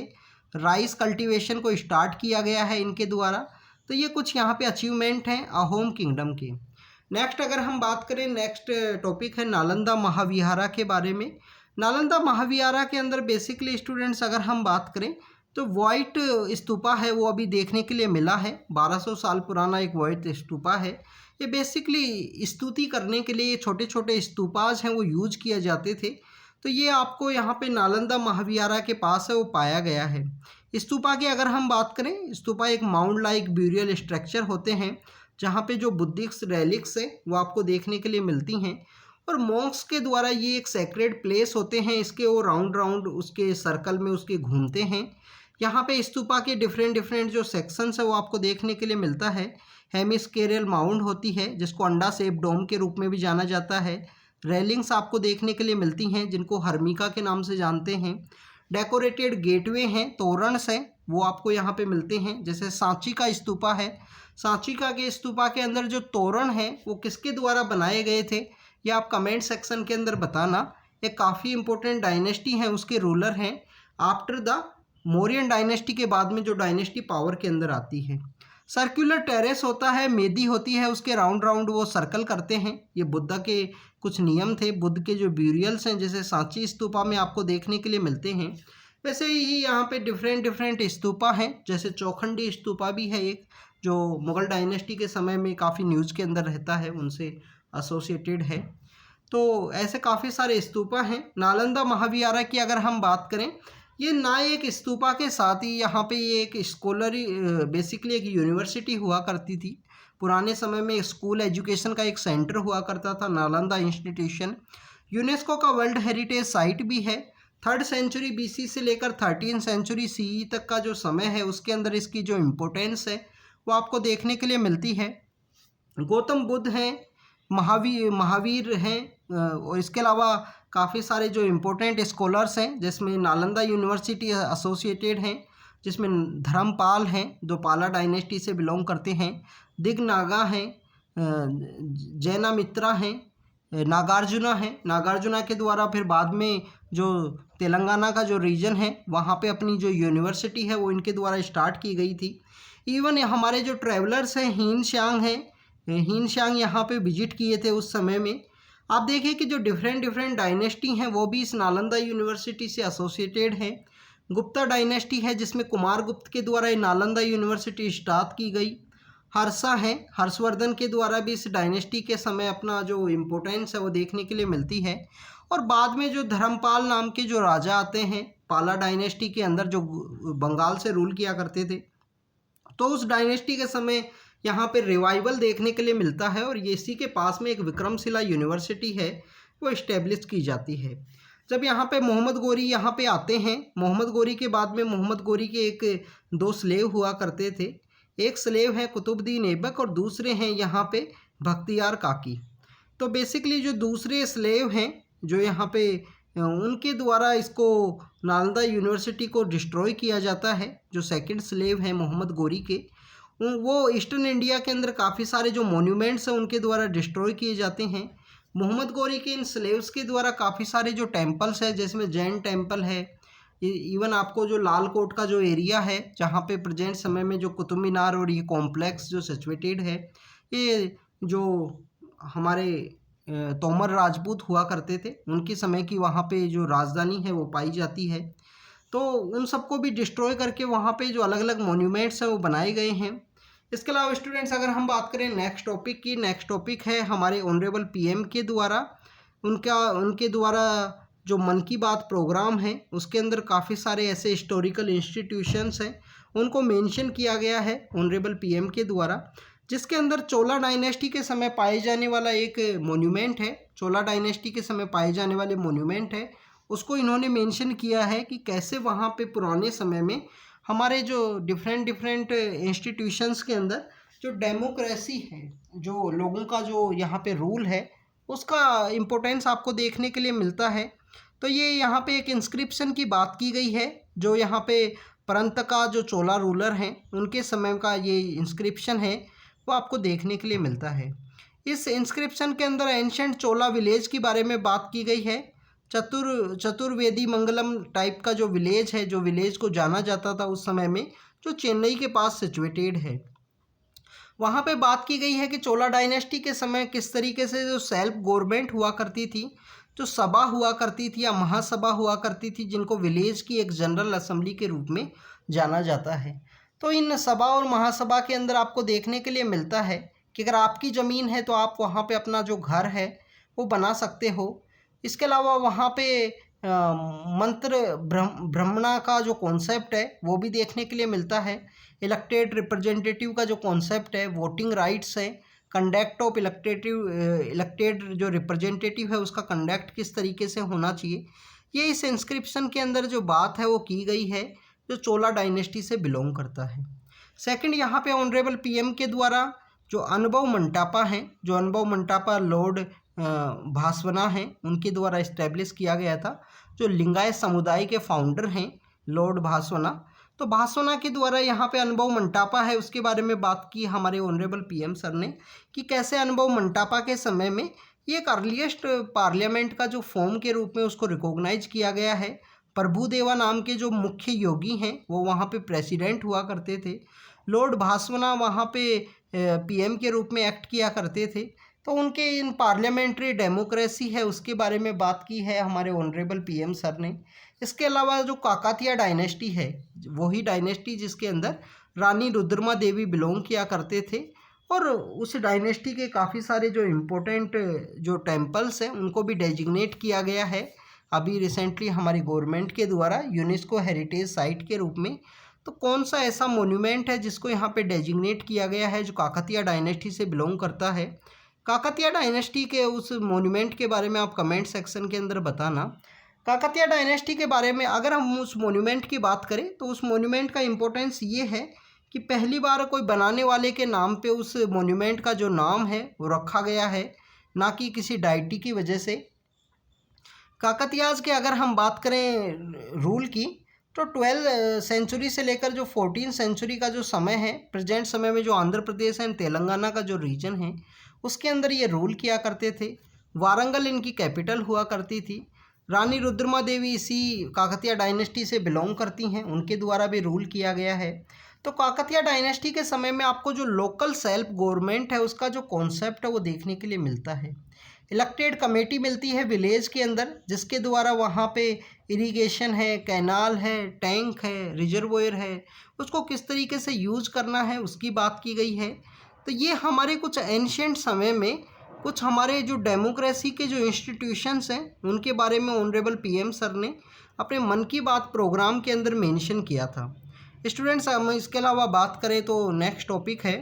राइस कल्टीवेशन को स्टार्ट किया गया है इनके द्वारा। तो ये कुछ यहाँ पे अचीवमेंट हैं अहोम किंगडम के। नेक्स्ट अगर हम बात करें, नेक्स्ट टॉपिक है नालंदा महाविहारा के बारे में। नालंदा महाविहारा के अंदर बेसिकली स्टूडेंट्स अगर हम बात करें तो वाइट स्तूपा है वो अभी देखने के लिए मिला है। 1200 साल पुराना एक वाइट स्तूपा है। ये बेसिकली स्तुति करने के लिए छोटे छोटे स्तूपाज हैं वो यूज किए जाते थे। तो ये आपको यहाँ पे नालंदा महाविहारा के पास है वो पाया गया है। स्तूपा की अगर हम बात करें, स्तूपा एक माउंट लाइक ब्यूरियल स्ट्रक्चर होते हैं जहाँ पे जो बुद्धिस्ट रेलिक्स है वो आपको देखने के लिए मिलती हैं। और मॉन्क्स के द्वारा ये एक सेक्रेड प्लेस होते हैं, इसके वो राउंड राउंड उसके सर्कल में उसके घूमते हैं। यहाँ पे स्तूपा के डिफरेंट जो सेक्शंस है वो आपको देखने के लिए मिलता है। हेमिस्फेरिकल माउंड होती है जिसको अंडा शेप डोम के रूप में भी जाना जाता है। रेलिंग्स आपको देखने के लिए मिलती हैं जिनको हर्मिका के नाम से जानते हैं। डेकोरेटेड गेटवे हैं, तोरणस हैं, वो आपको यहाँ पे मिलते हैं। जैसे सांची का स्तूपा है, सांची का के स्तूपा के अंदर जो तोरण है वो किसके द्वारा बनाए गए थे ये आप कमेंट सेक्शन के अंदर बताना। एक काफ़ी इंपॉर्टेंट डायनेस्टी है उसके रूलर हैं आफ्टर द मौर्यन डायनेस्टी के बाद में जो डायनेस्टी पावर के अंदर आती है। सर्कुलर टेरेस होता है, मेदी होती है, उसके राउंड राउंड वो सर्कल करते हैं। ये बुद्ध के कुछ नियम थे, बुद्ध के जो ब्यूरियल्स हैं जैसे सांची स्तूपा में आपको देखने के लिए मिलते हैं। वैसे ही यहाँ पे डिफरेंट स्तूपा हैं, जैसे चौखंडी स्तूपा भी है एक, जो मुग़ल डायनेस्टी के समय में काफ़ी न्यूज़ के अंदर रहता है, उनसे एसोसिएटेड है। तो ऐसे काफ़ी सारे स्तूपा हैं। नालंदा महाविहारा की अगर हम बात करें, ये ना एक स्तूपा के साथ ही यहाँ पे ये एक स्कॉलरी बेसिकली एक यूनिवर्सिटी हुआ करती थी। पुराने समय में स्कूल एजुकेशन का एक सेंटर हुआ करता था नालंदा इंस्टीट्यूशन। यूनेस्को का वर्ल्ड हेरिटेज साइट भी है। 3rd सेंचुरी BC से लेकर 13th सेंचुरी CE तक का जो समय है उसके अंदर इसकी जो इम्पोर्टेंस है वो आपको देखने के लिए मिलती है। गौतम बुद्ध हैं, महावीर हैं, और इसके अलावा काफ़ी सारे जो इम्पोर्टेंट स्कॉलर्स हैं जिसमें नालंदा यूनिवर्सिटी एसोसिएटेड हैं, जिसमें धर्मपाल हैं जो पाला डायनेस्टी से बिलोंग करते हैं, दिग्नागा हैं, जैनामित्रा हैं, नागार्जुना हैं। नागार्जुना के द्वारा फिर बाद में जो तेलंगाना का जो रीजन है वहाँ पे अपनी जो यूनिवर्सिटी है वो इनके द्वारा स्टार्ट की गई थी। इवन हमारे जो ट्रैवलर्स हैं हीन श्यांग हैं, हीन श्यांग यहाँ पे विजिट किए थे उस समय में। आप देखिए कि जो डिफरेंट डायनेस्टी हैं वो भी इस नालंदा यूनिवर्सिटी से एसोसिएटेड हैं। गुप्ता डायनेस्टी है जिसमें कुमार गुप्त के द्वारा ये नालंदा यूनिवर्सिटी स्टार्ट की गई। हर्षा है, हर्षवर्धन के द्वारा भी इस डायनेस्टी के समय अपना जो इम्पोर्टेंस है वो देखने के लिए मिलती है। और बाद में जो धर्मपाल नाम के जो राजा आते हैं पाला डायनेस्टी के अंदर जो बंगाल से रूल किया करते थे, तो उस डायनेस्टी के समय यहाँ पे रिवाइवल देखने के लिए मिलता है और ये इसी के पास में एक विक्रमशिला यूनिवर्सिटी है वो इस्टेब्लिश की जाती है। जब यहाँ पे मोहम्मद गोरी यहाँ पे आते हैं, मोहम्मद गोरी के बाद में मोहम्मद गोरी के एक 2 स्लेव हुआ करते थे। एक स्लेव है कुतुबुद्दीन ऐबक और दूसरे हैं यहाँ पे बख्तियार काकी। तो बेसिकली जो दूसरे स्लेव हैं जो यहाँ पे उनके द्वारा इसको नालंदा यूनिवर्सिटी को डिस्ट्रॉय किया जाता है। जो सेकंड स्लेव हैं मोहम्मद गोरी के, वो ईस्टर्न इंडिया के अंदर काफ़ी सारे जो मोन्यूमेंट्स हैं उनके द्वारा डिस्ट्रॉय किए जाते हैं। मोहम्मद गोरी के इन स्लेव्स के द्वारा काफ़ी सारे जो टेम्पल्स हैं, जिसमें जैन टेम्पल है, इवन आपको जो लाल कोट का जो एरिया है जहाँ पे प्रेजेंट समय में जो कुतुब मीनार और ये कॉम्प्लेक्स जो सिचुएटेड है, ये जो हमारे तोमर राजपूत हुआ करते थे उनके समय की वहाँ पे जो राजधानी है वो पाई जाती है। तो उन सबको भी डिस्ट्रॉय करके वहाँ पे जो अलग अलग मोन्यूमेंट्स हैं वो बनाए गए हैं। इसके अलावा स्टूडेंट्स अगर हम बात करें नेक्स्ट टॉपिक की, नेक्स्ट टॉपिक है हमारे ऑनरेबल पीएम के द्वारा उनके द्वारा जो मन की बात प्रोग्राम है उसके अंदर काफ़ी सारे ऐसे हिस्टोरिकल इंस्टीट्यूशंस हैं उनको मेंशन किया गया है ऑनरेबल पीएम के द्वारा, जिसके अंदर चोला डायनेस्टी के समय पाए जाने वाला एक मोन्यूमेंट है। चोला डायनेस्टी के समय पाए जाने वाले मोन्यूमेंट है उसको इन्होंने मेंशन किया है कि कैसे वहाँ पे पुराने समय में हमारे जो डिफरेंट इंस्टीट्यूशंस के अंदर जो डेमोक्रेसी है, जो लोगों का जो यहाँ पे रूल है, उसका इम्पोर्टेंस आपको देखने के लिए मिलता है। तो ये यहाँ पे एक इंस्क्रिप्शन की बात की गई है, जो यहाँ पे परंतका जो चोला रूलर हैं उनके समय का ये इंस्क्रिप्शन है वो आपको देखने के लिए मिलता है। इस इंस्क्रिप्शन के अंदर एंशंट चोला विलेज के बारे में बात की गई है। चतुर्वेदी मंगलम टाइप का जो विलेज है, जो विलेज को जाना जाता था उस समय में, जो चेन्नई के पास सिचुएटेड है, वहाँ पे बात की गई है कि चोला डायनेस्टी के समय किस तरीके से जो सेल्फ गवर्नमेंट हुआ करती थी, जो सभा हुआ करती थी या महासभा हुआ करती थी, जिनको विलेज की एक जनरल असेंबली के रूप में जाना जाता है। तो इन सभा और महासभा के अंदर आपको देखने के लिए मिलता है कि अगर आपकी ज़मीन है तो आप वहाँ पे अपना जो घर है वो बना सकते हो। इसके अलावा वहाँ पे मंत्र ब्रह्मणा का जो कॉन्सेप्ट है वो भी देखने के लिए मिलता है। इलेक्टेड रिप्रेजेंटेटिव का जो कॉन्सेप्ट है, वोटिंग राइट्स है, कंडक्ट ऑफ इलेक्टेड जो रिप्रेजेंटेटिव है उसका कंडक्ट किस तरीके से होना चाहिए, ये इस इंस्क्रिप्शन के अंदर जो बात है वो की गई है, जो चोला डायनेस्टी से बिलोंग करता है। सेकंड, यहाँ पे ऑनरेबल पीएम के द्वारा जो अनुभव मंटापा हैं, जो अनुभव मंटापा लॉर्ड भासवना हैं उनके द्वारा इस्टेब्लिश किया गया था, जो लिंगायत समुदाय के फाउंडर हैं लॉर्ड भासवना। तो भासवना के द्वारा यहाँ पे अनुभव मंटापा है उसके बारे में बात की हमारे ऑनरेबल पीएम सर ने, कि कैसे अनुभव मंटापा के समय में ये एक अर्लीस्ट पार्लियामेंट का जो फॉर्म के रूप में उसको रिकॉग्नाइज किया गया है। प्रभुदेवा नाम के जो मुख्य योगी हैं वो वहाँ पे प्रेसिडेंट हुआ करते थे। लॉर्ड भासवना वहाँ पे पीएम के रूप में एक्ट किया करते थे। तो उनके इन पार्लियामेंट्री डेमोक्रेसी है उसके बारे में बात की है हमारे ऑनरेबल पीएम सर ने। इसके अलावा जो काकातिया डायनेस्टी है, वही डायनेस्टी जिसके अंदर रानी रुद्रमा देवी बिलोंग किया करते थे, और उस डायनेस्टी के काफ़ी सारे जो इम्पोर्टेंट जो टेम्पल्स हैं उनको भी डेजिग्नेट किया गया है अभी रिसेंटली हमारी गवर्नमेंट के द्वारा यूनेस्को हेरिटेज साइट के रूप में। तो कौन सा ऐसा मोन्यूमेंट है जिसको यहाँ पे डेजिग्नेट किया गया है जो काकतिया डायनेस्टी से बिलोंग करता है? काकतिया डायनेस्टी के उस मोन्यूमेंट के बारे में आप कमेंट सेक्शन के अंदर बताना। काकतिया डायनेस्टी के बारे में अगर हम उस मोन्यूमेंट की बात करें तो उस मोन्यूमेंट का इम्पोर्टेंस ये है कि पहली बार कोई बनाने वाले के नाम पे उस मोन्यूमेंट का जो नाम है वो रखा गया है, ना कि किसी डाइटी की वजह से। काकतियाज के अगर हम बात करें रूल की, तो 12 सेंचुरी से लेकर जो 14 सेंचुरी का जो समय है, प्रेजेंट समय में जो आंध्र प्रदेश एंड तेलंगाना का जो रीजन है उसके अंदर ये रूल किया करते थे। वारंगल इनकी कैपिटल हुआ करती थी। रानी रुद्रमा देवी इसी काकतिया डायनेस्टी से बिलोंग करती हैं, उनके द्वारा भी रूल किया गया है। तो काकतिया डायनेस्टी के समय में आपको जो लोकल सेल्फ गवर्नमेंट है उसका जो कॉन्सेप्ट है वो देखने के लिए मिलता है। इलेक्टेड कमेटी मिलती है विलेज के अंदर, जिसके द्वारा वहाँ पे इरिगेशन है, कैनाल है, टैंक है, रिजर्वोयर है, उसको किस तरीके से यूज़ करना है उसकी बात की गई है। तो ये हमारे कुछ एंशिएंट समय में कुछ हमारे जो डेमोक्रेसी के जो इंस्टीट्यूशंस हैं उनके बारे में ऑनरेबल पीएम सर ने अपने मन की बात प्रोग्राम के अंदर मेंशन किया था। स्टूडेंट्स, हम इसके अलावा बात करें तो नेक्स्ट टॉपिक है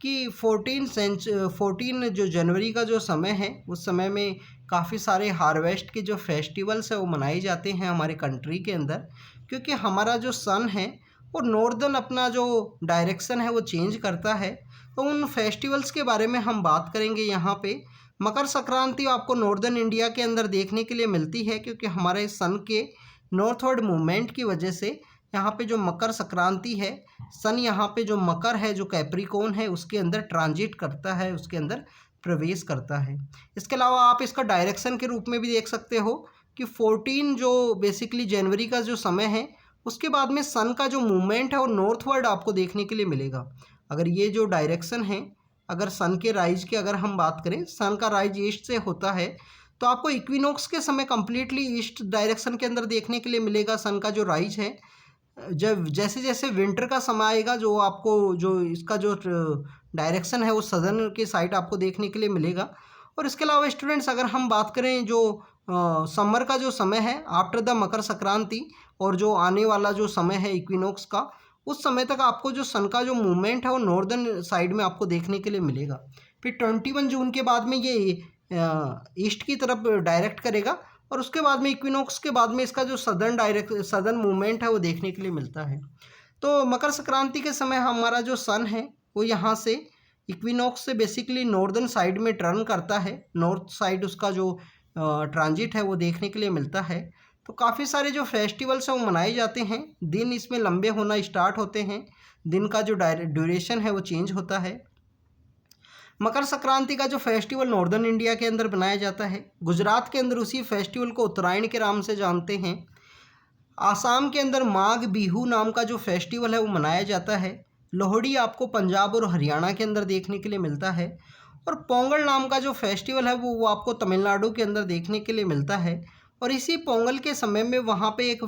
कि 14 जो जनवरी का जो समय है उस समय में काफ़ी सारे हार्वेस्ट के जो फेस्टिवल्स है वो मनाए जाते हैं हमारे कंट्री के अंदर, क्योंकि हमारा जो सन है वो नॉर्दर्न अपना जो डायरेक्शन है वो चेंज करता है। तो उन फेस्टिवल्स के बारे में हम बात करेंगे यहाँ पे। मकर संक्रांति आपको नॉर्दर्न इंडिया के अंदर देखने के लिए मिलती है, क्योंकि हमारे सन के नॉर्थवर्ड मूवमेंट की वजह से यहाँ पे जो मकर संक्रांति है, सन यहाँ पे जो मकर है, जो कैप्रिकॉर्न है, उसके अंदर ट्रांजिट करता है, उसके अंदर प्रवेश करता है। इसके अलावा आप इसका डायरेक्शन के रूप में भी देख सकते हो कि 14 जो बेसिकली जनवरी का जो समय है, उसके बाद में सन का जो मूवमेंट है वो नॉर्थवर्ड आपको देखने के लिए मिलेगा। अगर ये जो डायरेक्शन है, अगर सन के राइज की अगर हम बात करें, सन का राइज ईस्ट से होता है, तो आपको इक्विनॉक्स के समय कम्प्लीटली ईस्ट डायरेक्शन के अंदर देखने के लिए मिलेगा सन का जो राइज है। जब जैसे जैसे विंटर का समय आएगा, जो आपको जो इसका जो डायरेक्शन है वो सदर्न के साइड आपको देखने के लिए मिलेगा। और इसके अलावा स्टूडेंट्स, अगर हम बात करें जो समर का जो समय है आफ्टर द मकर संक्रांति, और जो आने वाला जो समय है इक्विनॉक्स का, उस समय तक आपको जो सन का जो मूवमेंट है वो नॉर्दर्न साइड में आपको देखने के लिए मिलेगा। फिर 21 जून के बाद में ये ईस्ट की तरफ डायरेक्ट करेगा, और उसके बाद में इक्विनॉक्स के बाद में इसका जो सदर्न मूवमेंट है वो देखने के लिए मिलता है। तो मकर संक्रांति के समय हमारा जो सन है वो यहाँ से इक्विनॉक्स से बेसिकली नॉर्दर्न साइड में टर्न करता है, नॉर्थ साइड उसका जो ट्रांजिट है वो देखने के लिए मिलता है। तो काफ़ी सारे जो फेस्टिवल्स हैं वो मनाए जाते हैं, दिन इसमें लंबे होना स्टार्ट होते हैं, दिन का जो ड्यूरेशन है वो चेंज होता है। मकर संक्रांति का जो फेस्टिवल नॉर्दर्न इंडिया के अंदर बनाया जाता है, गुजरात के अंदर उसी फेस्टिवल को उत्तरायण के नाम से जानते हैं। आसाम के अंदर माघ बिहू नाम का जो फेस्टिवल है वो मनाया जाता है। लोहड़ी आपको पंजाब और हरियाणा के अंदर देखने के लिए मिलता है। और पोंगल नाम का जो फेस्टिवल है वो आपको तमिलनाडु के अंदर देखने के लिए मिलता है। और इसी पोंगल के समय में वहाँ पे एक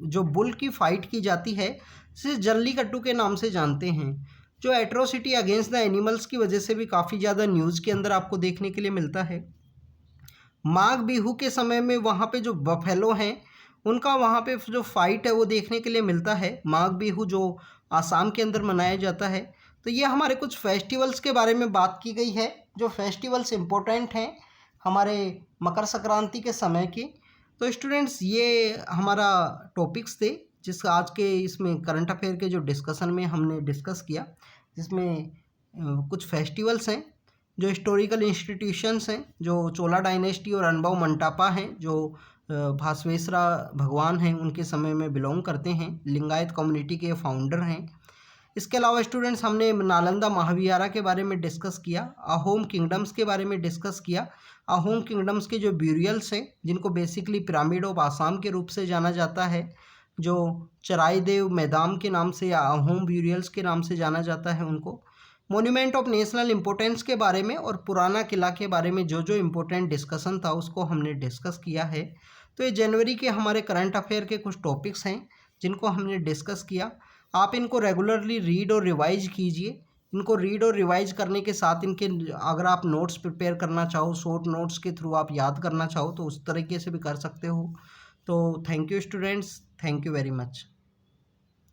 जो बुल की फाइट की जाती है, जिसे जल्लीकट्टू के नाम से जानते हैं, जो एट्रोसिटी अगेंस्ट द एनिमल्स की वजह से भी काफ़ी ज़्यादा न्यूज़ के अंदर आपको देखने के लिए मिलता है। माघ बिहू के समय में वहाँ पे जो बफेलो हैं, उनका वहाँ पे जो फाइट है वो देखने के लिए मिलता है। माघ बिहू जो आसाम के अंदर मनाया जाता है। तो ये हमारे कुछ फेस्टिवल्स के बारे में बात की गई है, जो फेस्टिवल्स इम्पोर्टेंट हैं हमारे मकर संक्रांति के समय के। तो स्टूडेंट्स, ये हमारा टॉपिक्स थे जिस आज के इसमें करंट अफेयर के जो डिस्कशन में हमने डिस्कस किया, जिसमें कुछ फेस्टिवल्स हैं, जो हिस्टोरिकल इंस्टीट्यूशंस हैं, जो चोला डायनेस्टी और अनुभव मंटापा हैं, जो भास्वेसरा भगवान हैं, उनके समय में बिलोंग करते हैं, लिंगायत कम्युनिटी के फाउंडर हैं। इसके अलावा स्टूडेंट्स, हमने नालंदा महाविहारा के बारे में डिस्कस किया, अहोम किंगडम्स के बारे में डिस्कस किया। अहोम किंगडम्स के जो ब्यूरियल्स हैं, जिनको बेसिकली पिरामिड ऑफ आसाम के रूप से जाना जाता है, जो चराईदेव मैदाम के नाम से या अहोम ब्यूरियल्स के नाम से जाना जाता है, उनको मोन्यूमेंट ऑफ नेशनल इम्पोर्टेंस के बारे में और पुराना किला के बारे में जो जो इम्पोर्टेंट डिस्कशन था उसको हमने डिस्कस किया है। तो ये जनवरी के हमारे करंट अफेयर के कुछ टॉपिक्स हैं जिनको हमने डिस्कस किया। आप इनको रेगुलरली रीड और रिवाइज कीजिए। इनको रीड और रिवाइज करने के साथ इनके अगर आप नोट्स प्रिपेयर करना चाहो, शॉर्ट नोट्स के थ्रू आप याद करना चाहो, तो उस तरीके से भी कर सकते हो। तो thank you students, thank you very much.